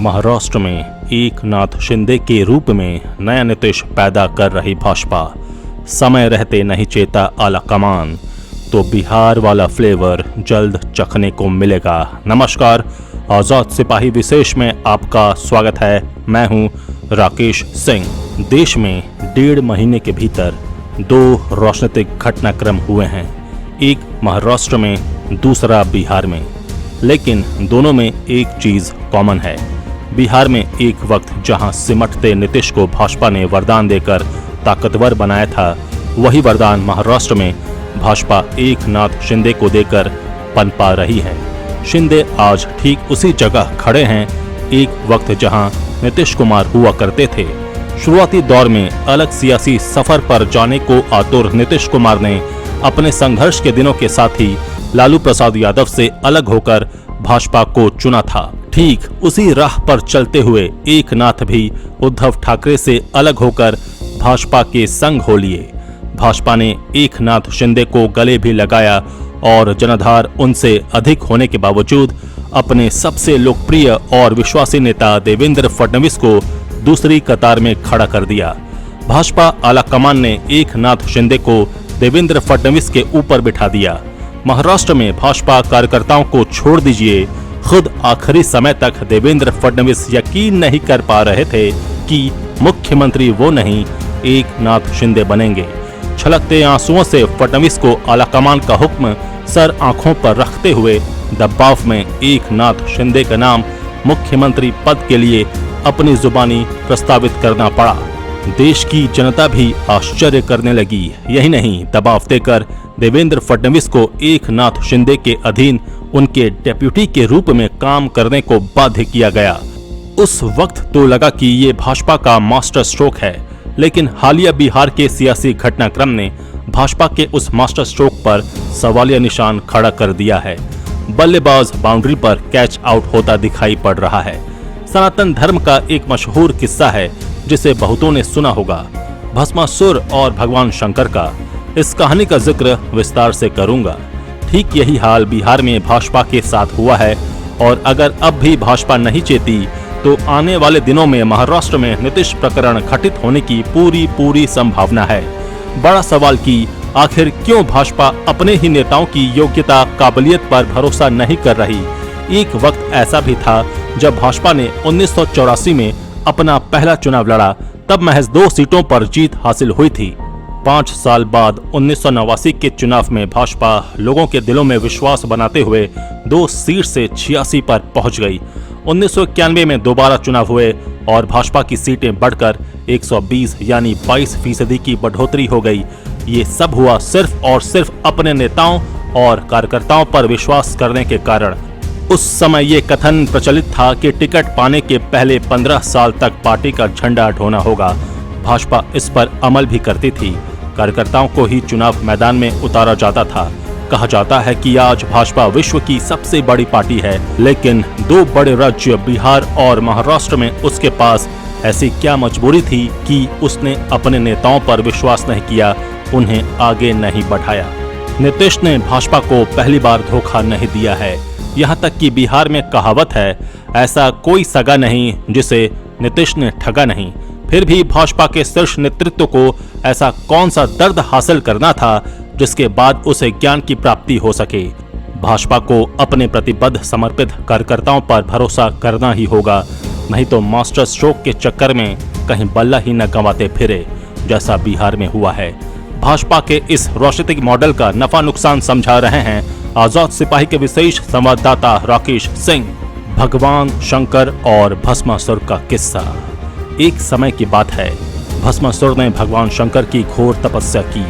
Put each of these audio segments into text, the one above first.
महाराष्ट्र में एकनाथ शिंदे के रूप में नया नीतीश पैदा कर रही भाजपा समय रहते नहीं चेता आला कमान, तो बिहार वाला फ्लेवर जल्द चखने को मिलेगा। नमस्कार, आजाद सिपाही विशेष में आपका स्वागत है। मैं हूं राकेश सिंह। देश में 1.5 महीने के भीतर 2 राजनीतिक घटनाक्रम हुए हैं, एक महाराष्ट्र में, दूसरा बिहार में। लेकिन दोनों में एक चीज कॉमन है। बिहार में एक वक्त जहां सिमटते नीतीश को भाजपा ने वरदान देकर ताकतवर बनाया था, वही वरदान महाराष्ट्र में भाजपा एकनाथ शिंदे को देकर पनपा रही है। शिंदे आज ठीक उसी जगह खड़े हैं, एक वक्त जहां नीतीश कुमार हुआ करते थे। शुरुआती दौर में अलग सियासी सफर पर जाने को आतुर नीतीश कुमार ने अपने संघर्ष के दिनों के साथ ही लालू प्रसाद यादव से अलग होकर भाजपा को चुना था। ठीक उसी राह पर चलते हुए एकनाथ भी उद्धव ठाकरे से अलग होकर भाजपा के संग हो लिए। भाजपा ने एकनाथ शिंदे को गले भी लगाया और जनाधार उनसे अधिक होने के बावजूद अपने सबसे लोकप्रिय और विश्वासी नेता देवेंद्र फडणवीस को दूसरी कतार में खड़ा कर दिया। भाजपा आलाकमान ने एकनाथ शिंदे को देवेंद्र फडणवीस के ऊपर बिठा दिया। महाराष्ट्र में भाजपा कार्यकर्ताओं को छोड़ दीजिए, खुद आखिरी समय तक देवेंद्र फडणवीस यकीन नहीं कर पा रहे थे कि मुख्यमंत्री वो नहीं, एकनाथ शिंदे बनेंगे। छलकते आंसुओं से फडणवीस को आलाकमान का हुक्म सर आंखों पर रखते हुए दबाव में एकनाथ शिंदे का नाम मुख्यमंत्री पद के लिए अपनी जुबानी प्रस्तावित करना पड़ा। देश की जनता भी आश्चर्य करने लगी। यही नहीं, दबाव देकर देवेंद्र फडणवीस को एकनाथ शिंदे के अधीन उनके डेप्यूटी के रूप में काम करने को बाध्य किया गया। उस वक्त तो लगा कि ये भाजपा का मास्टर स्ट्रोक है, लेकिन हालिया बिहार के सियासी घटनाक्रम ने भाजपा के उस मास्टर स्ट्रोक पर सवालिया निशान खड़ा कर दिया है। बल्लेबाज बाउंड्री पर कैच आउट होता दिखाई पड़ रहा है। सनातन धर्म का एक मशहूर किस्सा है जिसे बहुतों ने सुना होगा, भस्मासुर और भगवान शंकर का। इस कहानी का जिक्र विस्तार से करूंगा। ठीक यही हाल बिहार में भाजपा के साथ हुआ है, और अगर अब भी भाजपा नहीं चेती तो आने वाले दिनों में महाराष्ट्र में नीतीश प्रकरण घटित होने की पूरी संभावना है। बड़ा सवाल कि आखिर क्यों भाजपा अपने ही नेताओं की योग्यता काबिलियत पर भरोसा नहीं कर रही। एक वक्त ऐसा भी था जब भाजपा ने 1984 में अपना पहला चुनाव लड़ा, तब महज 2 सीटों पर जीत हासिल हुई थी। 5 साल बाद 1989 के चुनाव में भाजपा लोगों के दिलों में विश्वास बनाते हुए 2 सीट से 86 पर पहुंच गई। 1991 में दोबारा चुनाव हुए और भाजपा की सीटें बढ़कर 120 यानी 22% की बढ़ोतरी हो गई। ये सब हुआ सिर्फ और सिर्फ अपने नेताओं और कार्यकर्ताओं पर विश्वास करने के कारण। उस समय ये कथन प्रचलित था कि टिकट पाने के पहले 15 साल तक पार्टी का झंडा ढोना होगा। भाजपा इस पर अमल भी करती थी। कार्यकर्ताओं को ही चुनाव मैदान में उतारा जाता था। कहा जाता है कि आज भाजपा विश्व की सबसे बड़ी पार्टी है, लेकिन 2 बड़े राज्य बिहार और महाराष्ट्र में उसके पास ऐसी क्या मजबूरी थी कि उसने अपने नेताओं पर विश्वास नहीं किया, उन्हें आगे नहीं बढ़ाया। नीतीश ने भाजपा को पहली बार धोखा नहीं दिया है। यहाँ तक कि बिहार में कहावत है, ऐसा कोई सगा नहीं जिसे नीतीश ने ठगा नहीं। फिर भी भाजपा के शीर्ष नेतृत्व को ऐसा कौन सा दर्द हासिल करना था जिसके बाद उसे ज्ञान की प्राप्ति हो सके। भाजपा को अपने प्रतिबद्ध समर्पित कार्यकर्ताओं पर भरोसा करना ही होगा, नहीं तो मास्टर स्ट्रोक के चक्कर में कहीं बल्ला ही न गंवाते फिरे, जैसा बिहार में हुआ है। भाजपा के इस राजनीतिक मॉडल का नफा नुकसान समझा रहे हैं आजाद सिपाही के विशेष संवाददाता राकेश सिंह। भगवान शंकर और भस्मासुर का किस्सा। एक समय की बात है, भस्मासुर ने भगवान शंकर की घोर तपस्या की।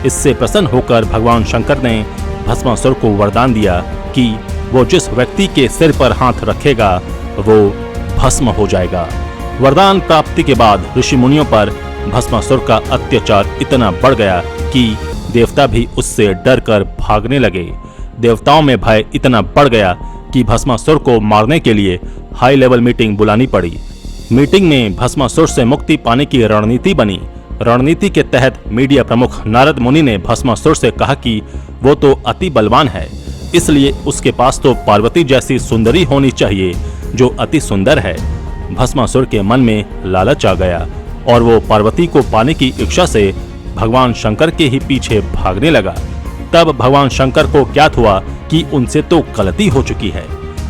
इससे प्रसन्न होकर भगवान शंकर ने भस्मासुर को वरदान दिया कि वो जिस व्यक्ति के सिर पर हाथ रखेगा वो भस्म हो जाएगा। वरदान प्राप्ति के बाद ऋषि मुनियों पर भस्मासुर का अत्याचार इतना बढ़ गया कि देवता भी उससे डरकर भागने लगे। देवताओं में भय इतना बढ़ गया कि भस्मासुर को मारने के लिए हाई लेवल मीटिंग बुलानी पड़ी। मीटिंग में भस्मासुर से मुक्ति पाने की रणनीति बनी। रणनीति के तहत मीडिया प्रमुख नारद मुनि ने भस्मासुर से कहा कि वो तो अति बलवान है, इसलिए उसके पास तो पार्वती जैसी सुंदरी होनी चाहिए जो अति सुंदर है। भस्मासुर के मन में लालच आ गया और वो पार्वती को पाने की इच्छा से भगवान शंकर के ही पीछे भागने लगा। तब भगवान शंकर को ज्ञात हुआ कि उनसे तो गलती हो चुकी है।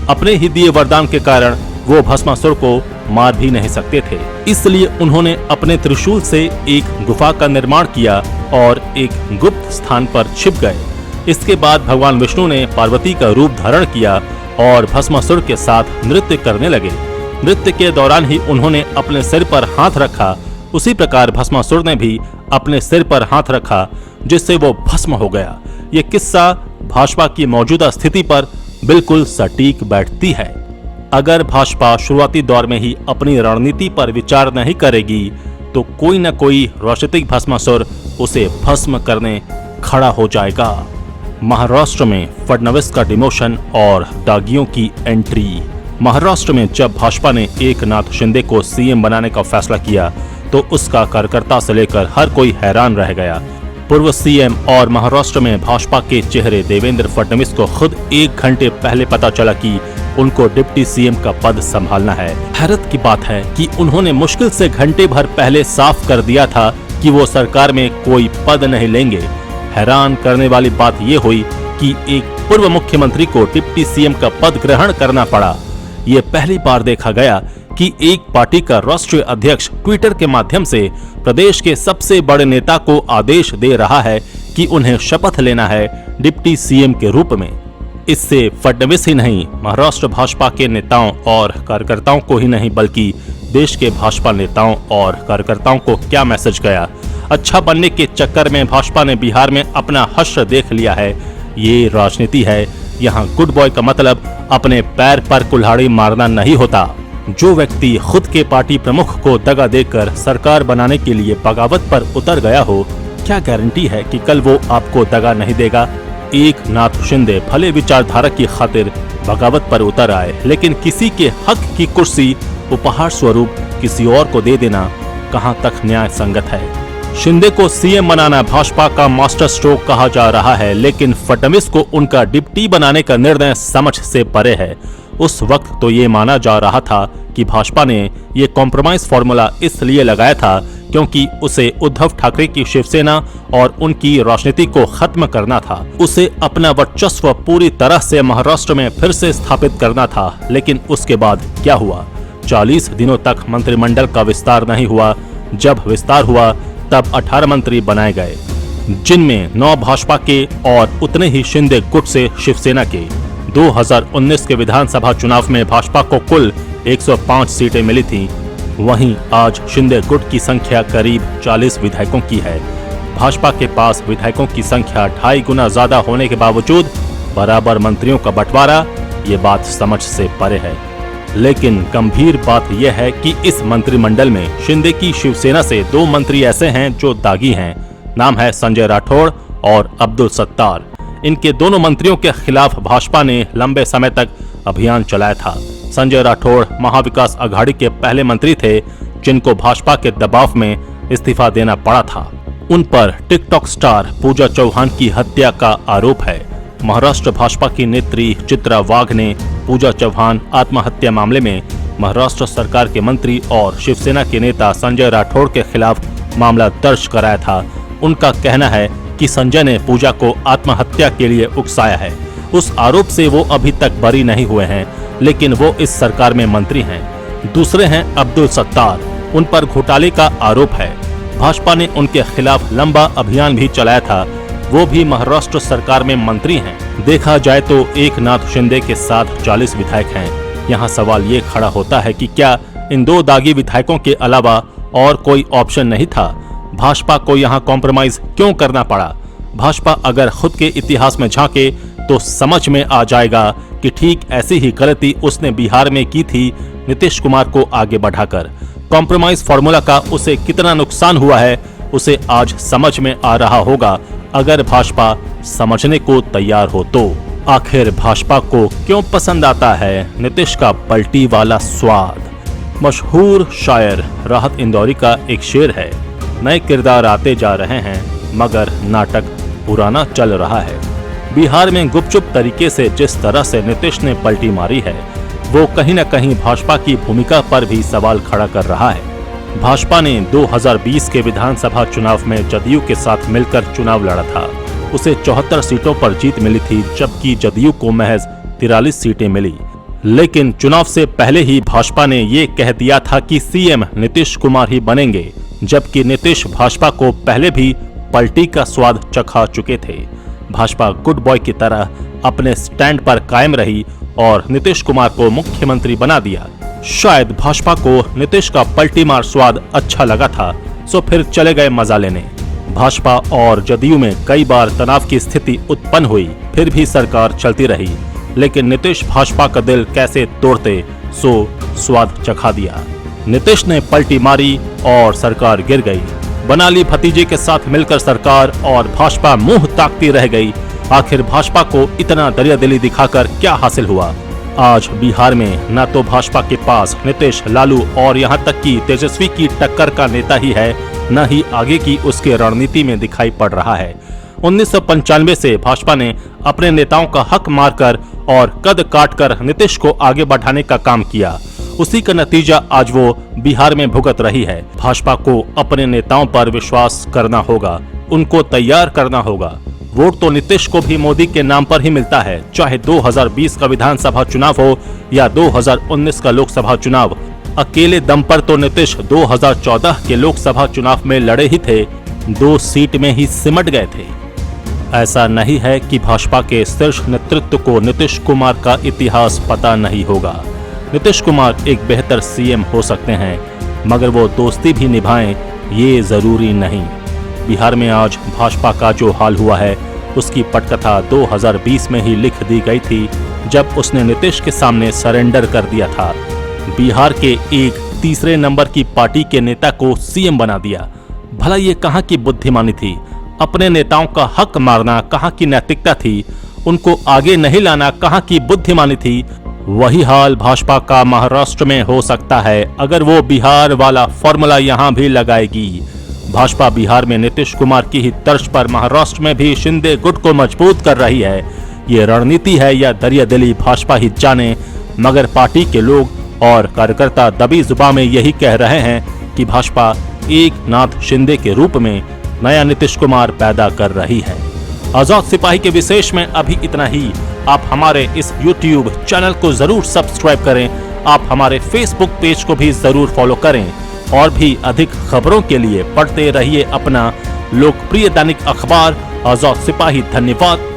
अपने ही दिए वरदान के कारण वो भस्मासुर को मार भी नहीं सकते थे, इसलिए उन्होंने अपने त्रिशूल से एक गुफा का निर्माण किया और एक गुप्त स्थान पर छिप गए। इसके बाद भगवान विष्णु ने पार्वती का रूप धारण किया और भस्मासुर के साथ नृत्य करने लगे। नृत्य के दौरान ही उन्होंने अपने सिर पर हाथ रखा। उसी प्रकार भस्मासुर ने भी अपने सिर पर हाथ रखा, जिससे वो भस्म हो गया। ये किस्सा भाजपा की मौजूदा स्थिति पर बिल्कुल सटीक बैठती है। अगर भाजपा शुरुआती दौर में ही अपनी रणनीति पर विचार नहीं करेगी तो कोई न कोई राजनीतिक भस्मासुर उसे भस्म करने खड़ा हो जाएगा। महाराष्ट्र में फडणवीस का डिमोशन और दागियों की एंट्री। महाराष्ट्र में जब भाजपा ने एकनाथ शिंदे को सीएम बनाने का फैसला किया तो उसका कार्यकर्ता से लेकर हर कोई हैरान रह गया। पूर्व सीएम और महाराष्ट्र में भाजपा के चेहरे देवेंद्र फडणवीस को खुद 1 घंटे पहले पता चला कि उनको डिप्टी सीएम का पद संभालना है। हैरत की बात है कि उन्होंने मुश्किल से घंटे भर पहले साफ कर दिया था कि वो सरकार में कोई पद नहीं लेंगे। हैरान करने वाली बात ये हुई कि एक पूर्व मुख्यमंत्री को डिप्टी सीएम का पद ग्रहण करना पड़ा। ये पहली बार देखा गया कि एक पार्टी का राष्ट्रीय अध्यक्ष ट्विटर के माध्यम से प्रदेश के सबसे बड़े नेता को आदेश दे रहा है कि उन्हें शपथ लेना है डिप्टी सीएम के रूप में। इससे फडणवीस ही नहीं, महाराष्ट्र भाजपा के नेताओं और कार्यकर्ताओं को ही नहीं बल्कि देश के भाजपा नेताओं और कार्यकर्ताओं को क्या मैसेज गया। अच्छा बनने के चक्कर में भाजपा ने बिहार में अपना हश्र देख लिया है। ये राजनीति है। यहाँ गुड बॉय का मतलब अपने पैर पर कुल्हाड़ी मारना नहीं होता। जो व्यक्ति खुद के पार्टी प्रमुख को दगा देकर सरकार बनाने के लिए बगावत पर उतर गया हो, क्या गारंटी है कि कल वो आपको दगा नहीं देगा। एकनाथ शिंदे भले विचारधारा की खातिर बगावत पर उतर आए, लेकिन किसी के हक की कुर्सी उपहार स्वरूप किसी और को दे देना कहां तक न्याय संगत है। शिंदे को सीएम बनाना भाजपा का मास्टर स्ट्रोक कहा जा रहा है, लेकिन फडणवीस को उनका डिप्टी बनाने का निर्णय समझ से परे है। उस वक्त तो ये माना जा रहा था कि भाजपा ने ये कॉम्प्रोमाइज फॉर्मूला इसलिए लगाया था क्योंकि उसे उद्धव ठाकरे की शिवसेना और उनकी राजनीति को खत्म करना था। उसे अपना वर्चस्व पूरी तरह से महाराष्ट्र में फिर से स्थापित करना था। लेकिन उसके बाद क्या हुआ? 40 दिनों तक मंत्रिमंडल का विस्तार नहीं हुआ। जब विस्तार हुआ तब 18 मंत्री बनाए गए, जिनमें 9 भाजपा के और उतने ही शिंदे गुट से शिवसेना के। 2019 के विधानसभा चुनाव में भाजपा को कुल 105 सीटें मिली थीं। वहीं आज शिंदे गुट की संख्या करीब 40 विधायकों की है। भाजपा के पास विधायकों की संख्या 2.5 गुना ज्यादा होने के बावजूद बराबर मंत्रियों का बंटवारा, ये बात समझ से परे है। लेकिन गंभीर बात यह है कि इस मंत्रिमंडल में शिंदे की शिवसेना से 2 मंत्री ऐसे हैं जो दागी हैं। नाम है संजय राठौड़ और अब्दुल सत्तार। इनके दोनों मंत्रियों के खिलाफ भाजपा ने लंबे समय तक अभियान चलाया था। संजय राठौड़ महाविकास अघाड़ी के पहले मंत्री थे, जिनको भाजपा के दबाव में इस्तीफा देना पड़ा था। उन पर टिकटॉक स्टार पूजा चौहान की हत्या का आरोप है। महाराष्ट्र भाजपा की नेत्री चित्रा वाघ ने पूजा चौहान आत्महत्या मामले में महाराष्ट्र सरकार के मंत्री और शिवसेना के नेता संजय राठौड़ के खिलाफ मामला दर्ज कराया था। उनका कहना है कि संजय ने पूजा को आत्महत्या के लिए उकसाया है। उस आरोप से वो अभी तक बरी नहीं हुए हैं, लेकिन वो इस सरकार में मंत्री हैं। दूसरे हैं अब्दुल सत्तार। उन पर घोटाले का आरोप है। भाजपा ने उनके खिलाफ लंबा अभियान भी चलाया था। वो भी महाराष्ट्र सरकार में मंत्री हैं। देखा जाए तो एकनाथ शिंदे के साथ 40 विधायक हैं। यहाँ सवाल ये खड़ा होता है कि क्या इन 2 दागी विधायकों के अलावा और कोई ऑप्शन नहीं था? भाजपा को यहाँ कॉम्प्रोमाइज क्यों करना पड़ा? भाजपा अगर खुद के इतिहास में झांके तो समझ में आ जाएगा कि ठीक ऐसी ही गलती उसने बिहार में की थी नीतीश कुमार को आगे बढ़ाकर। कॉम्प्रोमाइज फॉर्मूला का उसे कितना नुकसान हुआ है उसे आज समझ में आ रहा होगा, अगर भाजपा समझने को तैयार हो तो। आखिर भाजपा को क्यों पसंद आता है नीतीश का पलटी वाला स्वाद? मशहूर शायर राहत इंदौरी का एक शेर है, नए किरदार आते जा रहे हैं मगर नाटक पुराना चल रहा है। बिहार में गुपचुप तरीके से जिस तरह से नीतीश ने पलटी मारी है, वो कहीं न कहीं भाजपा की भूमिका पर भी सवाल खड़ा कर रहा है। भाजपा ने 2020 के विधानसभा चुनाव में जदयू के साथ मिलकर चुनाव लड़ा था। उसे 74 सीटों पर जीत मिली थी, जबकि जदयू को महज 43 सीटें मिली। लेकिन चुनाव से पहले ही भाजपा ने ये कह दिया था कि सीएम नीतीश कुमार ही बनेंगे, जबकि नीतीश भाजपा को पहले भी पलटी का स्वाद चखा चुके थे। भाजपा गुड बॉय की तरह अपने स्टैंड पर कायम रही और नीतीश कुमार को मुख्यमंत्री बना दिया। शायद भाजपा को नीतीश का पलटी मार स्वाद अच्छा लगा था, सो फिर चले गए मजा लेने। भाजपा और जदयू में कई बार तनाव की स्थिति उत्पन्न हुई, फिर भी सरकार चलती रही। लेकिन नीतीश भाजपा का दिल कैसे तोड़ते, सो स्वाद चखा दिया। नीतीश ने पलटी मारी और सरकार गिर गई। बना ली भतीजे के साथ मिलकर सरकार और भाजपा मुंह ताकती रह गई। आखिर भाजपा को इतना दरियादिली दिखाकर क्या हासिल हुआ? आज बिहार में न तो भाजपा के पास नीतीश, लालू और यहाँ तक कि तेजस्वी की टक्कर का नेता ही है, न ही आगे की उसके रणनीति में दिखाई पड़ रहा है। 1995 से भाजपा ने अपने नेताओं का हक मारकर और कद काटकर नीतीश को आगे बढ़ाने का काम किया। उसी का नतीजा आज वो बिहार में भुगत रही है। भाजपा को अपने नेताओं पर विश्वास करना होगा, उनको तैयार करना होगा। वोट तो नीतीश को भी मोदी के नाम पर ही मिलता है, चाहे 2020 का विधानसभा चुनाव हो या 2019 का लोकसभा चुनाव। अकेले दम पर तो नीतीश 2014 के लोकसभा चुनाव में लड़े ही थे, 2 सीट में ही सिमट गए थे। ऐसा नहीं है कि भाजपा के शीर्ष नेतृत्व को नीतीश कुमार का इतिहास पता नहीं होगा। नीतीश कुमार एक बेहतर सीएम हो सकते हैं, मगर वो दोस्ती भी निभाएं ये जरूरी नहीं। बिहार में आज भाजपा का जो हाल हुआ है, उसकी पटकथा 2020 में ही लिख दी गई थी, जब उसने नीतीश के सामने सरेंडर कर दिया था। बिहार के एक तीसरे नंबर की पार्टी के नेता को सीएम बना दिया। भला ये कहाँ की बुद्धिमानी थी? अपने नेताओं का हक मारना कहाँ की नैतिकता थी? उनको आगे नहीं लाना कहाँ की बुद्धिमानी थी? वही हाल भाजपा का महाराष्ट्र में हो सकता है, अगर वो बिहार वाला फॉर्मूला यहाँ भी लगाएगी। भाजपा बिहार में नीतीश कुमार की ही तर्ज पर महाराष्ट्र में भी शिंदे गुट को मजबूत कर रही है। ये रणनीति है या दरियादिली भाजपा ही जाने, मगर पार्टी के लोग और कार्यकर्ता दबी जुबान में यही कह रहे हैं कि भाजपा एकनाथ शिंदे के रूप में नया नीतीश कुमार पैदा कर रही है। आजाद सिपाही के विशेष में अभी इतना ही। आप हमारे इस YouTube चैनल को जरूर सब्सक्राइब करें। आप हमारे Facebook पेज को भी जरूर फॉलो करें और भी अधिक खबरों के लिए पढ़ते रहिए अपना लोकप्रिय दैनिक अखबार आजाद सिपाही। धन्यवाद।